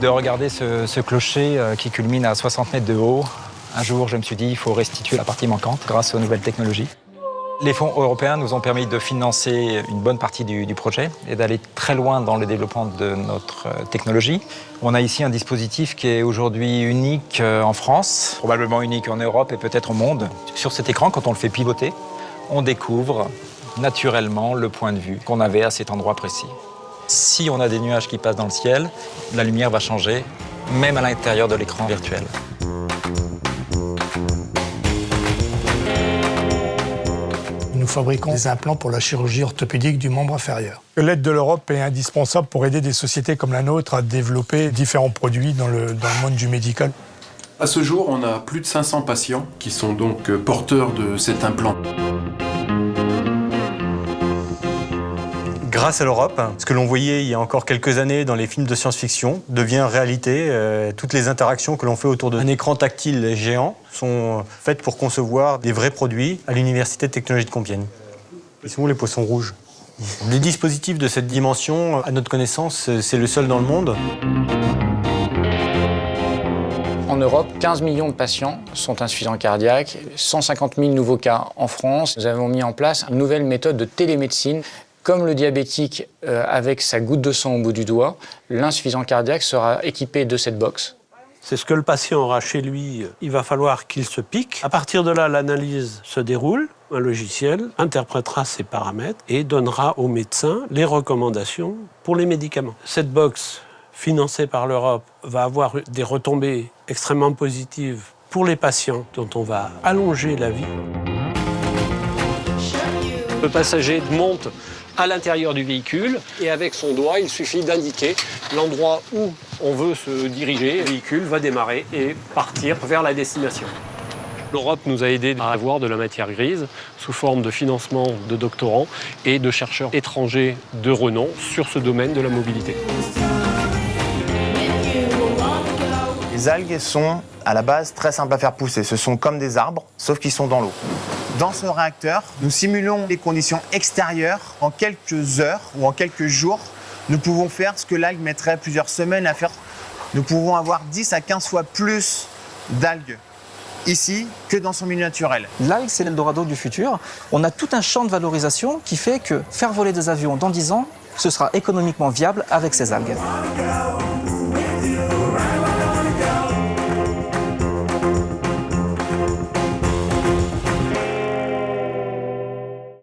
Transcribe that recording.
De regarder ce clocher qui culmine à 60 mètres de haut, un jour, je me suis dit, il faut restituer la partie manquante grâce aux nouvelles technologies. Les fonds européens nous ont permis de financer une bonne partie du projet et d'aller très loin dans le développement de notre technologie. On a ici un dispositif qui est aujourd'hui unique en France, probablement unique en Europe et peut-être au monde. Sur cet écran, quand on le fait pivoter, on découvre naturellement le point de vue qu'on avait à cet endroit précis. Si on a des nuages qui passent dans le ciel, la lumière va changer, même à l'intérieur de l'écran virtuel. Nous fabriquons des implants pour la chirurgie orthopédique du membre inférieur. L'aide de l'Europe est indispensable pour aider des sociétés comme la nôtre à développer différents produits dans le monde du médical. À ce jour, on a plus de 500 patients qui sont donc porteurs de cet implant. Grâce à l'Europe, ce que l'on voyait il y a encore quelques années dans les films de science-fiction devient réalité. Toutes les interactions que l'on fait autour d'un écran tactile géant sont faites pour concevoir des vrais produits à l'Université de technologie de Compiègne. Ils sont où les poissons rouges? Les dispositifs de cette dimension, à notre connaissance, c'est le seul dans le monde. En Europe, 15 millions de patients sont insuffisants cardiaques, 150 000 nouveaux cas en France. Nous avons mis en place une nouvelle méthode de télémédecine. Comme le diabétique avec sa goutte de sang au bout du doigt, l'insuffisant cardiaque sera équipé de cette box. C'est ce que le patient aura chez lui. Il va falloir qu'il se pique. À partir de là, l'analyse se déroule. Un logiciel interprétera ces paramètres et donnera au médecin les recommandations pour les médicaments. Cette box, financée par l'Europe, va avoir des retombées extrêmement positives pour les patients dont on va allonger la vie. Le passager monte à l'intérieur du véhicule et avec son doigt, il suffit d'indiquer l'endroit où on veut se diriger. Le véhicule va démarrer et partir vers la destination. L'Europe nous a aidés à avoir de la matière grise sous forme de financement de doctorants et de chercheurs étrangers de renom sur ce domaine de la mobilité. Les algues sont à la base très simples à faire pousser. Ce sont comme des arbres, sauf qu'ils sont dans l'eau. Dans ce réacteur, nous simulons les conditions extérieures. En quelques heures ou en quelques jours, nous pouvons faire ce que l'algue mettrait plusieurs semaines à faire. Nous pouvons avoir 10 à 15 fois plus d'algues ici que dans son milieu naturel. L'algue, c'est l'Eldorado du futur. On a tout un champ de valorisation qui fait que faire voler des avions dans 10 ans, ce sera économiquement viable avec ces algues.